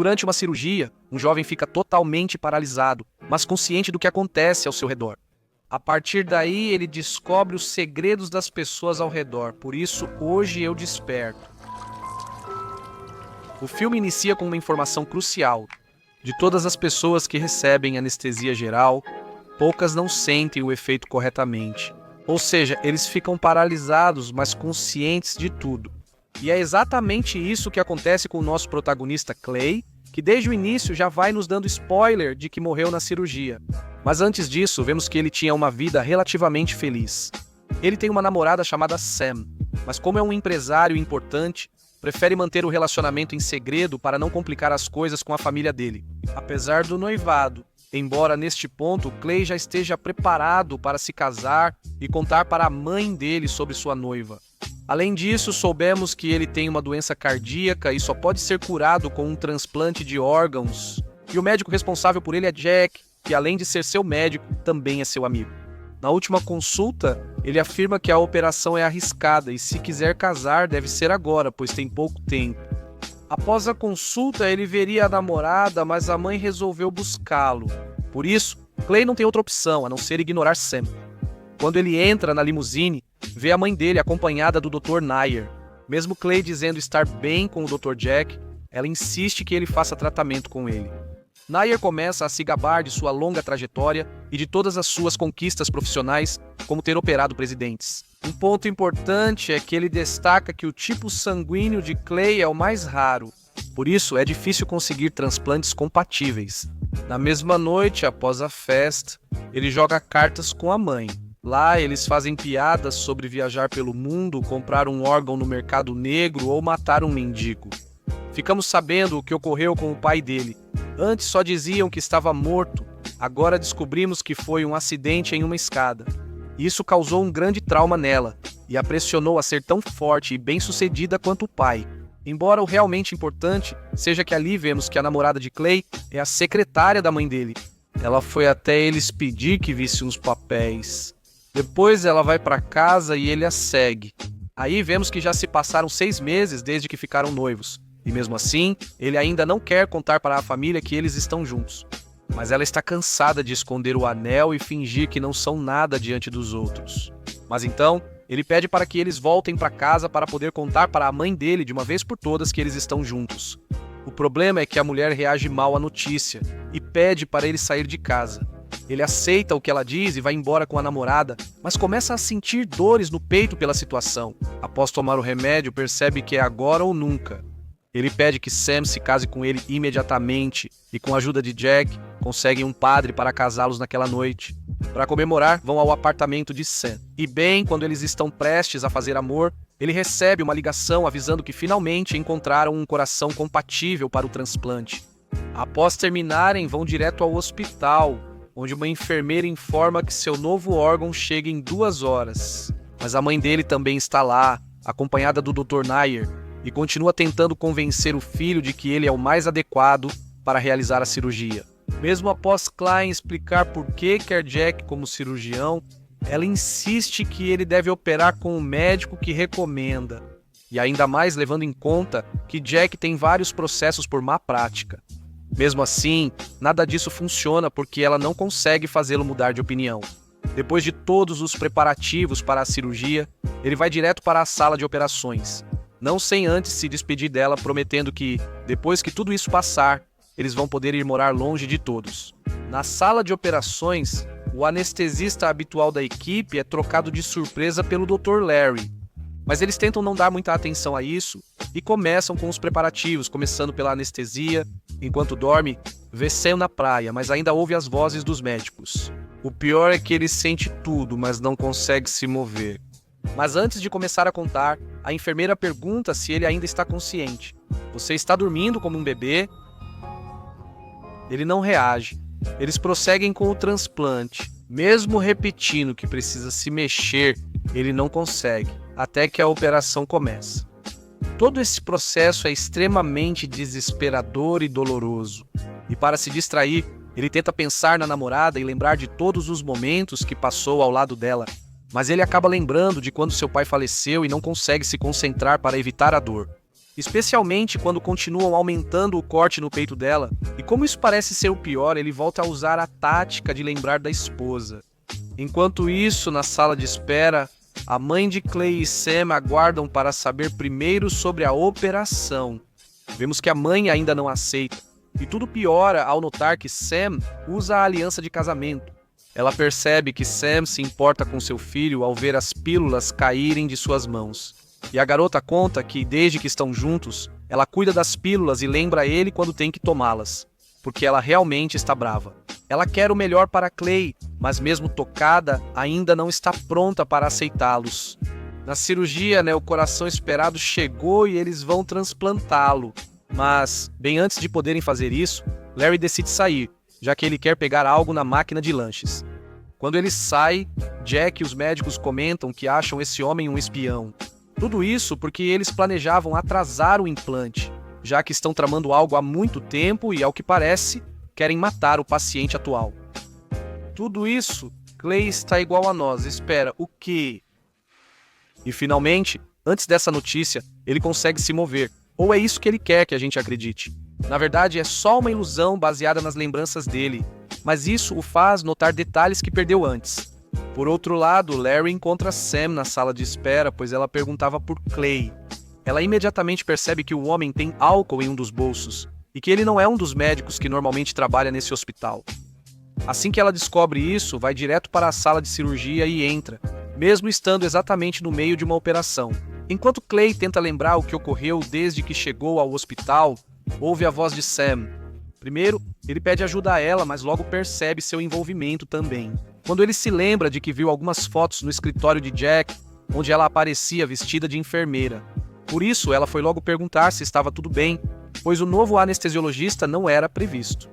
Durante uma cirurgia, um jovem fica totalmente paralisado, mas consciente do que acontece ao seu redor. A partir daí, ele descobre os segredos das pessoas ao redor, por isso hoje eu desperto. O filme inicia com uma informação crucial. De todas as pessoas que recebem anestesia geral, poucas não sentem o efeito corretamente. Ou seja, eles ficam paralisados, mas conscientes de tudo. E é exatamente isso que acontece com o nosso protagonista Clay, que desde o início já vai nos dando spoiler de que morreu na cirurgia. Mas antes disso, vemos que ele tinha uma vida relativamente feliz. Ele tem uma namorada chamada Sam, mas como é um empresário importante, prefere manter o relacionamento em segredo para não complicar as coisas com a família dele. Apesar do noivado, embora neste ponto Clay já esteja preparado para se casar e contar para a mãe dele sobre sua noiva. Além disso, soubemos que ele tem uma doença cardíaca e só pode ser curado com um transplante de órgãos. E o médico responsável por ele é Jack, que além de ser seu médico, também é seu amigo. Na última consulta, ele afirma que a operação é arriscada e se quiser casar deve ser agora, pois tem pouco tempo. Após a consulta, ele veria a namorada, mas a mãe resolveu buscá-lo. Por isso, Clay não tem outra opção a não ser ignorar Sam. Quando ele entra na limusine, vê a mãe dele acompanhada do Dr. Nair. Mesmo Clay dizendo estar bem com o Dr. Jack, ela insiste que ele faça tratamento com ele. Nair começa a se gabar de sua longa trajetória e de todas as suas conquistas profissionais, como ter operado presidentes. Um ponto importante é que ele destaca que o tipo sanguíneo de Clay é o mais raro, por isso é difícil conseguir transplantes compatíveis. Na mesma noite, após a festa, ele joga cartas com a mãe. Lá, eles fazem piadas sobre viajar pelo mundo, comprar um órgão no mercado negro ou matar um mendigo. Ficamos sabendo o que ocorreu com o pai dele. Antes só diziam que estava morto, agora descobrimos que foi um acidente em uma escada. Isso causou um grande trauma nela e a pressionou a ser tão forte e bem-sucedida quanto o pai. Embora o realmente importante seja que ali vemos que a namorada de Clay é a secretária da mãe dele. Ela foi até eles pedir que visse uns papéis. Depois ela vai para casa e ele a segue. Aí vemos que já se passaram 6 meses desde que ficaram noivos. E mesmo assim, ele ainda não quer contar para a família que eles estão juntos. Mas ela está cansada de esconder o anel e fingir que não são nada diante dos outros. Mas então, ele pede para que eles voltem para casa para poder contar para a mãe dele de uma vez por todas que eles estão juntos. O problema é que a mulher reage mal à notícia e pede para ele sair de casa. Ele aceita o que ela diz e vai embora com a namorada, mas começa a sentir dores no peito pela situação. Após tomar o remédio, percebe que é agora ou nunca. Ele pede que Sam se case com ele imediatamente e, com a ajuda de Jack, conseguem um padre para casá-los naquela noite. Para comemorar, vão ao apartamento de Sam. E bem, quando eles estão prestes a fazer amor, ele recebe uma ligação avisando que finalmente encontraram um coração compatível para o transplante. Após terminarem, vão direto ao hospital, onde uma enfermeira informa que seu novo órgão chega em 2 horas. Mas a mãe dele também está lá, acompanhada do Dr. Nair, e continua tentando convencer o filho de que ele é o mais adequado para realizar a cirurgia. Mesmo após Klein explicar por que quer Jack como cirurgião, ela insiste que ele deve operar com o médico que recomenda, e ainda mais levando em conta que Jack tem vários processos por má prática. Mesmo assim, nada disso funciona porque ela não consegue fazê-lo mudar de opinião. Depois de todos os preparativos para a cirurgia, ele vai direto para a sala de operações, não sem antes se despedir dela, prometendo que, depois que tudo isso passar, eles vão poder ir morar longe de todos. Na sala de operações, o anestesista habitual da equipe é trocado de surpresa pelo Dr. Larry. Mas eles tentam não dar muita atenção a isso e começam com os preparativos, começando pela anestesia. Enquanto dorme, vê Sam na praia, mas ainda ouve as vozes dos médicos. O pior é que ele sente tudo, mas não consegue se mover. Mas antes de começar a contar, a enfermeira pergunta se ele ainda está consciente. Você está dormindo como um bebê? Ele não reage. Eles prosseguem com o transplante. Mesmo repetindo que precisa se mexer, ele não consegue, até que a operação começa. Todo esse processo é extremamente desesperador e doloroso. E para se distrair, ele tenta pensar na namorada e lembrar de todos os momentos que passou ao lado dela. Mas ele acaba lembrando de quando seu pai faleceu e não consegue se concentrar para evitar a dor. especialmente quando continuam aumentando o corte no peito dela. E como isso parece ser o pior, ele volta a usar a tática de lembrar da esposa. Enquanto isso, na sala de espera, a mãe de Clay e Sam aguardam para saber primeiro sobre a operação. Vemos que a mãe ainda não aceita, e tudo piora ao notar que Sam usa a aliança de casamento. Ela percebe que Sam se importa com seu filho ao ver as pílulas caírem de suas mãos. E a garota conta que, desde que estão juntos, ela cuida das pílulas e lembra ele quando tem que tomá-las, porque ela realmente está brava. Ela quer o melhor para Clay, mas mesmo tocada, ainda não está pronta para aceitá-los. Na cirurgia, o coração esperado chegou e eles vão transplantá-lo. Mas, bem antes de poderem fazer isso, Larry decide sair, já que ele quer pegar algo na máquina de lanches. Quando ele sai, Jack e os médicos comentam que acham esse homem um espião. Tudo isso porque eles planejavam atrasar o implante, já que estão tramando algo há muito tempo e, ao que parece, querem matar o paciente atual. Tudo isso, Clay está igual a nós, espera, o quê? E finalmente, antes dessa notícia, ele consegue se mover, ou é isso que ele quer que a gente acredite. Na verdade, é só uma ilusão baseada nas lembranças dele, mas isso o faz notar detalhes que perdeu antes. Por outro lado, Larry encontra Sam na sala de espera, pois ela perguntava por Clay. Ela imediatamente percebe que o homem tem álcool em um dos bolsos, e que ele não é um dos médicos que normalmente trabalha nesse hospital. Assim que ela descobre isso, vai direto para a sala de cirurgia e entra, mesmo estando exatamente no meio de uma operação. Enquanto Clay tenta lembrar o que ocorreu desde que chegou ao hospital, ouve a voz de Sam. Primeiro, ele pede ajuda a ela, mas logo percebe seu envolvimento também. Quando ele se lembra de que viu algumas fotos no escritório de Jack, onde ela aparecia vestida de enfermeira. Por isso, ela foi logo perguntar se estava tudo bem, pois o novo anestesiologista não era previsto.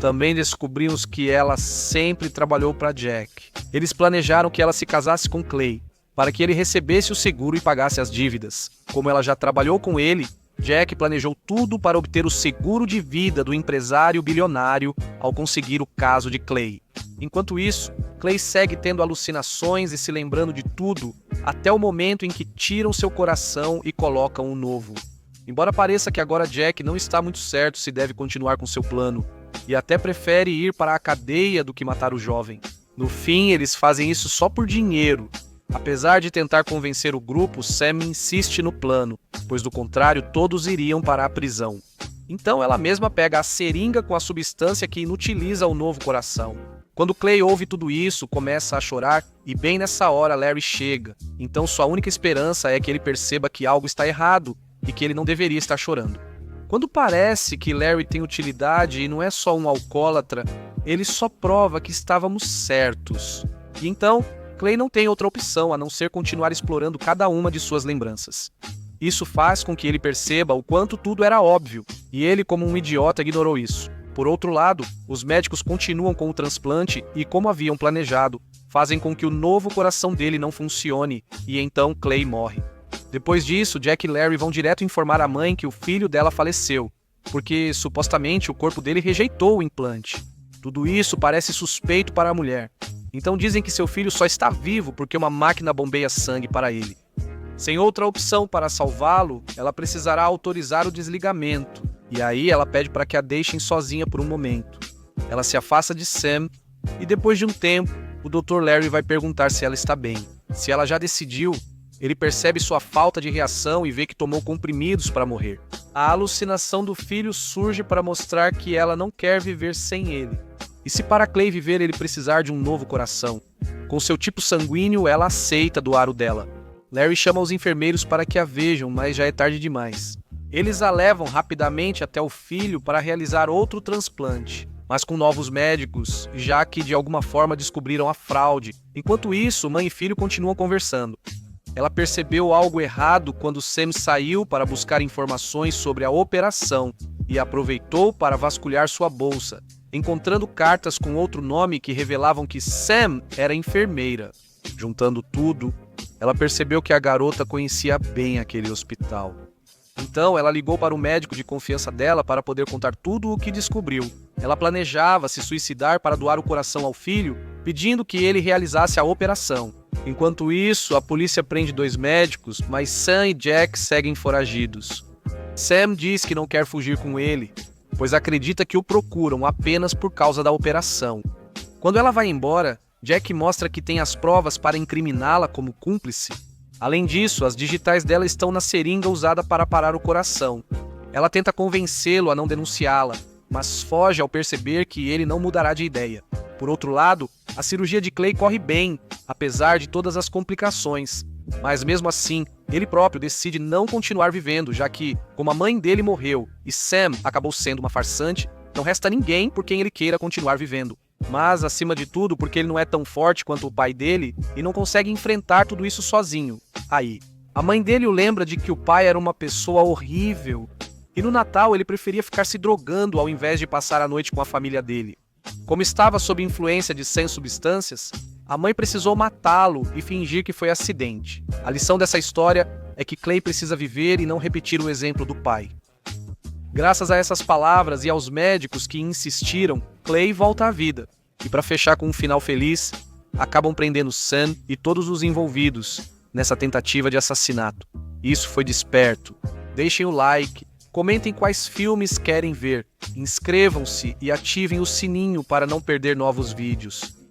Também descobrimos que ela sempre trabalhou para Jack. Eles planejaram que ela se casasse com Clay, para que ele recebesse o seguro e pagasse as dívidas. Como ela já trabalhou com ele, Jack planejou tudo para obter o seguro de vida do empresário bilionário ao conseguir o caso de Clay. Enquanto isso, Clay segue tendo alucinações e se lembrando de tudo, até o momento em que tiram seu coração e colocam um novo. Embora pareça que agora Jack não está muito certo se deve continuar com seu plano, e até prefere ir para a cadeia do que matar o jovem. No fim, eles fazem isso só por dinheiro. Apesar de tentar convencer o grupo, Sam insiste no plano, pois do contrário todos iriam para a prisão. Então ela mesma pega a seringa com a substância que inutiliza o novo coração. Quando Clay ouve tudo isso, começa a chorar e bem nessa hora Larry chega. Então sua única esperança é que ele perceba que algo está errado e que ele não deveria estar chorando. Quando parece que Larry tem utilidade e não é só um alcoólatra, ele só prova que estávamos certos. E então, Clay não tem outra opção a não ser continuar explorando cada uma de suas lembranças. Isso faz com que ele perceba o quanto tudo era óbvio, e ele, como um idiota, ignorou isso. Por outro lado, os médicos continuam com o transplante e, como haviam planejado, fazem com que o novo coração dele não funcione, e então Clay morre. Depois disso, Jack e Larry vão direto informar a mãe que o filho dela faleceu, porque supostamente o corpo dele rejeitou o implante. Tudo isso parece suspeito para a mulher. Então dizem que seu filho só está vivo porque uma máquina bombeia sangue para ele. Sem outra opção para salvá-lo, ela precisará autorizar o desligamento, e aí ela pede para que a deixem sozinha por um momento. Ela se afasta de Sam, e depois de um tempo, o Dr. Larry vai perguntar se ela está bem. Se ela já decidiu, ele percebe sua falta de reação e vê que tomou comprimidos para morrer. A alucinação do filho surge para mostrar que ela não quer viver sem ele. E se para Clay viver ele precisar de um novo coração? Com seu tipo sanguíneo, ela aceita doar o dela. Larry chama os enfermeiros para que a vejam, mas já é tarde demais. Eles a levam rapidamente até o filho para realizar outro transplante, mas com novos médicos, já que de alguma forma descobriram a fraude. Enquanto isso, mãe e filho continuam conversando. Ela percebeu algo errado quando Sam saiu para buscar informações sobre a operação e aproveitou para vasculhar sua bolsa, encontrando cartas com outro nome que revelavam que Sam era enfermeira. Juntando tudo, ela percebeu que a garota conhecia bem aquele hospital. Então, ela ligou para o médico de confiança dela para poder contar tudo o que descobriu. Ela planejava se suicidar para doar o coração ao filho, pedindo que ele realizasse a operação. Enquanto isso, a polícia prende 2 médicos, mas Sam e Jack seguem foragidos. Sam diz que não quer fugir com ele, pois acredita que o procuram apenas por causa da operação. Quando ela vai embora, Jack mostra que tem as provas para incriminá-la como cúmplice. Além disso, as digitais dela estão na seringa usada para parar o coração. Ela tenta convencê-lo a não denunciá-la, mas foge ao perceber que ele não mudará de ideia. Por outro lado, a cirurgia de Clay corre bem, apesar de todas as complicações. Mas mesmo assim, ele próprio decide não continuar vivendo, já que, como a mãe dele morreu e Sam acabou sendo uma farsante, não resta ninguém por quem ele queira continuar vivendo. Mas, acima de tudo, porque ele não é tão forte quanto o pai dele e não consegue enfrentar tudo isso sozinho. Aí, a mãe dele o lembra de que o pai era uma pessoa horrível e no Natal ele preferia ficar se drogando ao invés de passar a noite com a família dele. Como estava sob influência de 100 substâncias, a mãe precisou matá-lo e fingir que foi acidente. A lição dessa história é que Clay precisa viver e não repetir o exemplo do pai. Graças a essas palavras e aos médicos que insistiram, Clay volta à vida. E para fechar com um final feliz, acabam prendendo Sam e todos os envolvidos nessa tentativa de assassinato. Isso foi desperto. Deixem o like, comentem quais filmes querem ver, inscrevam-se e ativem o sininho para não perder novos vídeos.